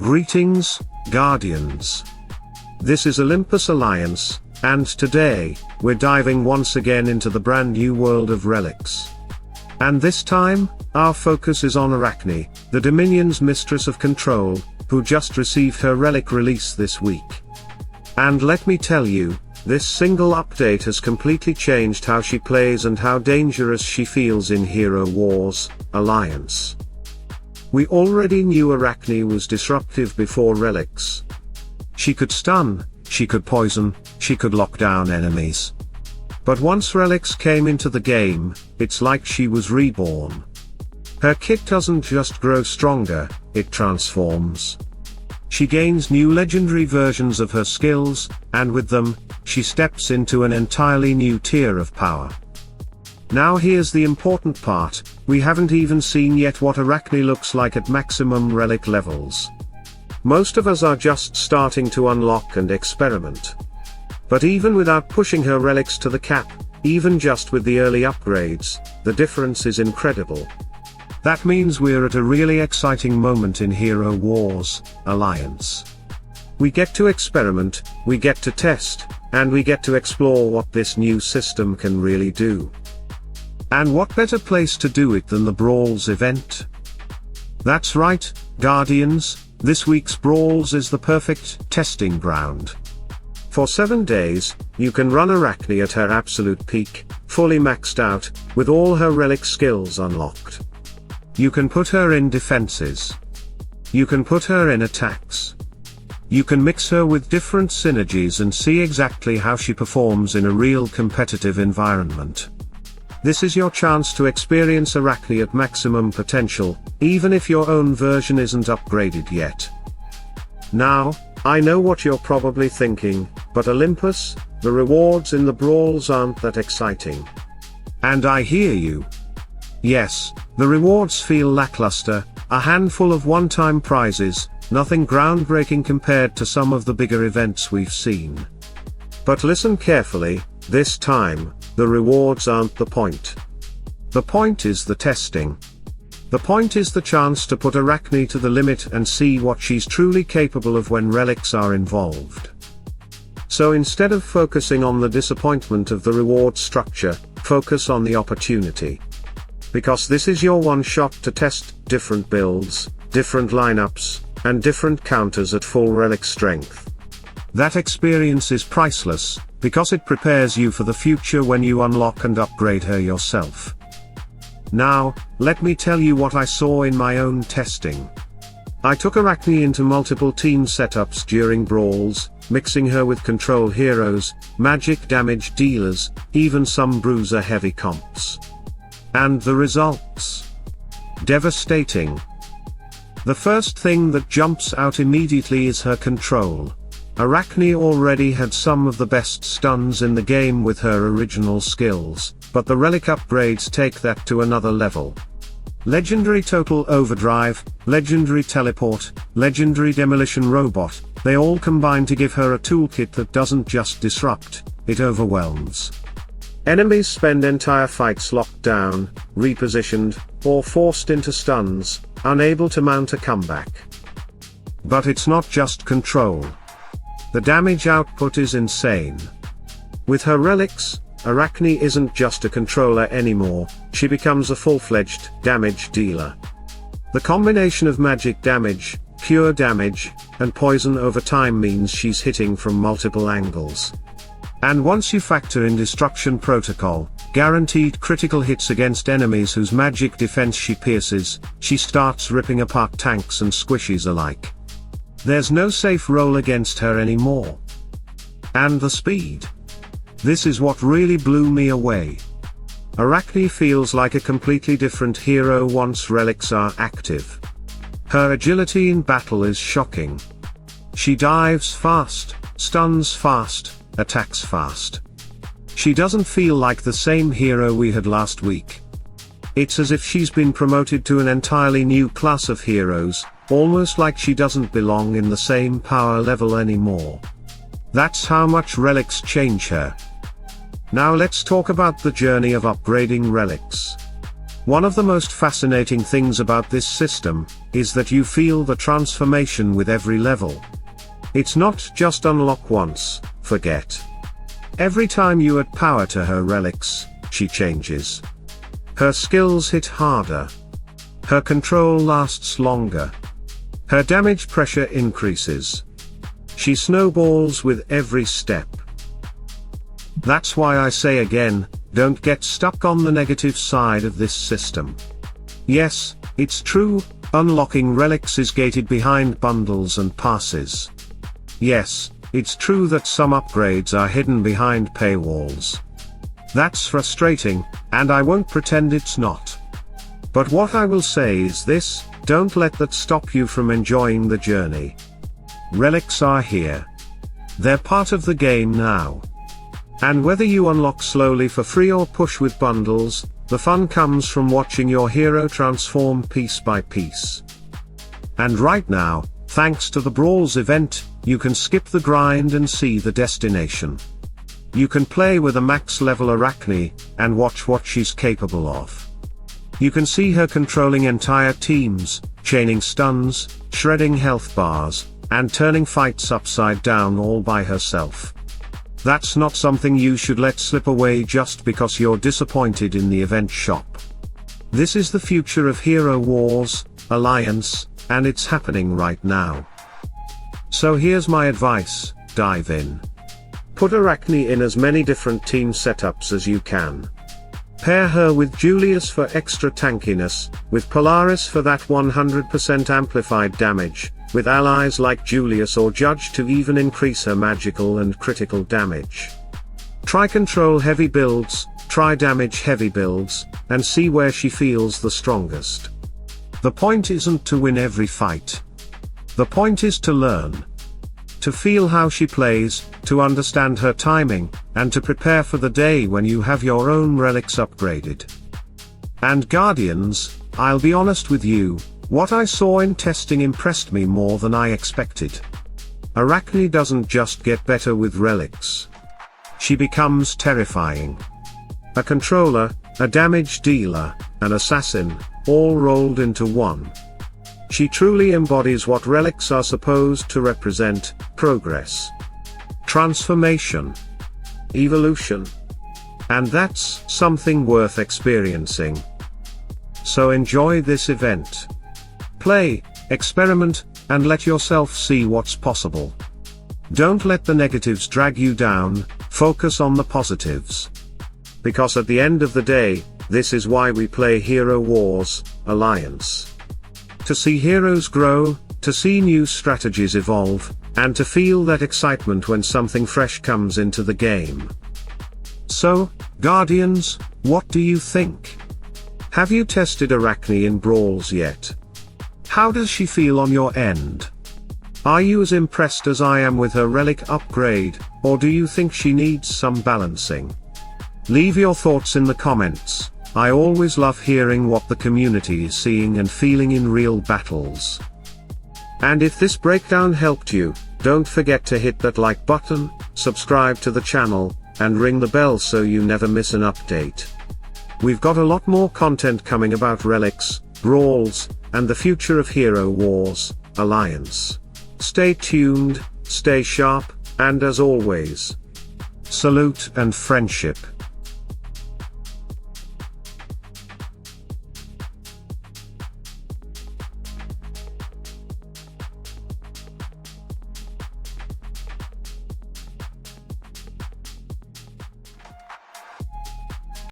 Greetings, Guardians. This is Olympus Alliance, and today, we're diving once again into the brand new world of relics. And this time, our focus is on Arachne, the Dominion's mistress of control, who just received her relic release this week. And let me tell you, this single update has completely changed how she plays and how dangerous she feels in Hero Wars Alliance. We already knew Arachne was disruptive before relics. She could stun, she could poison, she could lock down enemies. But once relics came into the game, it's like she was reborn. Her kit doesn't just grow stronger, it transforms. She gains new legendary versions of her skills, and with them, she steps into an entirely new tier of power. Now here's the important part, we haven't even seen yet what Arachne looks like at maximum relic levels. Most of us are just starting to unlock and experiment. But even without pushing her relics to the cap, even just with the early upgrades, the difference is incredible. That means we're at a really exciting moment in Hero Wars Alliance. We get to experiment, we get to test, and we get to explore what this new system can really do. And what better place to do it than the Brawls event? That's right, Guardians, this week's Brawls is the perfect testing ground. For 7 days, you can run Arachne at her absolute peak, fully maxed out, with all her relic skills unlocked. You can put her in defenses. You can put her in attacks. You can mix her with different synergies and see exactly how she performs in a real competitive environment. This is your chance to experience Arachne at maximum potential, even if your own version isn't upgraded yet. Now, I know what you're probably thinking, but Olympus, the rewards in the Brawls aren't that exciting. And I hear you. Yes, the rewards feel lackluster, a handful of one-time prizes, nothing groundbreaking compared to some of the bigger events we've seen. But listen carefully, this time, the rewards aren't the point. The point is the testing. The point is the chance to put Arachne to the limit and see what she's truly capable of when relics are involved. So instead of focusing on the disappointment of the reward structure, focus on the opportunity. Because this is your one shot to test different builds, different lineups, and different counters at full relic strength. That experience is priceless, because it prepares you for the future when you unlock and upgrade her yourself. Now, let me tell you what I saw in my own testing. I took Arachne into multiple team setups during Brawls, mixing her with control heroes, magic damage dealers, even some bruiser heavy comps. And the results? Devastating. The first thing that jumps out immediately is her control. Arachne already had some of the best stuns in the game with her original skills, but the relic upgrades take that to another level. Legendary Total Overdrive, Legendary Teleport, Legendary Demolition Robot, they all combine to give her a toolkit that doesn't just disrupt, it overwhelms. Enemies spend entire fights locked down, repositioned, or forced into stuns, unable to mount a comeback. But it's not just control. The damage output is insane. With her relics, Arachne isn't just a controller anymore, she becomes a full-fledged damage dealer. The combination of magic damage, pure damage, and poison over time means she's hitting from multiple angles. And once you factor in Destruction Protocol, guaranteed critical hits against enemies whose magic defense she pierces, she starts ripping apart tanks and squishies alike. There's no safe roll against her anymore. And the speed. This is what really blew me away. Arachne feels like a completely different hero once relics are active. Her agility in battle is shocking. She dives fast, stuns fast, attacks fast. She doesn't feel like the same hero we had last week. It's as if she's been promoted to an entirely new class of heroes, almost like she doesn't belong in the same power level anymore. That's how much relics change her. Now let's talk about the journey of upgrading relics. One of the most fascinating things about this system is that you feel the transformation with every level. It's not just unlock once, forget. Every time you add power to her relics, she changes. Her skills hit harder. Her control lasts longer. Her damage pressure increases. She snowballs with every step. That's why I say again, don't get stuck on the negative side of this system. Yes, it's true, unlocking relics is gated behind bundles and passes. Yes, it's true that some upgrades are hidden behind paywalls. That's frustrating, and I won't pretend it's not. But what I will say is this, don't let that stop you from enjoying the journey. Relics are here. They're part of the game now. And whether you unlock slowly for free or push with bundles, the fun comes from watching your hero transform piece by piece. And right now, thanks to the Brawls event, you can skip the grind and see the destination. You can play with a max level Arachne, and watch what she's capable of. You can see her controlling entire teams, chaining stuns, shredding health bars, and turning fights upside down all by herself. That's not something you should let slip away just because you're disappointed in the event shop. This is the future of Hero Wars, Alliance, and it's happening right now. So here's my advice, dive in. Put Arachne in as many different team setups as you can. Pair her with Julius for extra tankiness, with Polaris for that 100% amplified damage, with allies like Julius or Judge to even increase her magical and critical damage. Try control heavy builds, try damage heavy builds, and see where she feels the strongest. The point isn't to win every fight. The point is to learn. To feel how she plays, to understand her timing, and to prepare for the day when you have your own relics upgraded. And Guardians, I'll be honest with you, what I saw in testing impressed me more than I expected. Arachne doesn't just get better with relics. She becomes terrifying. A controller, a damage dealer, an assassin, all rolled into one. She truly embodies what relics are supposed to represent: progress, transformation, evolution. And that's something worth experiencing. So enjoy this event. Play, experiment, and let yourself see what's possible. Don't let the negatives drag you down, focus on the positives. Because at the end of the day, this is why we play Hero Wars, Alliance. To see heroes grow, to see new strategies evolve, and to feel that excitement when something fresh comes into the game. So, Guardians, what do you think? Have you tested Arachne in Brawls yet? How does she feel on your end? Are you as impressed as I am with her relic upgrade, or do you think she needs some balancing? Leave your thoughts in the comments. I always love hearing what the community is seeing and feeling in real battles. And if this breakdown helped you, don't forget to hit that like button, subscribe to the channel, and ring the bell so you never miss an update. We've got a lot more content coming about relics, brawls, and the future of Hero Wars, Alliance. Stay tuned, stay sharp, and as always, salute and friendship.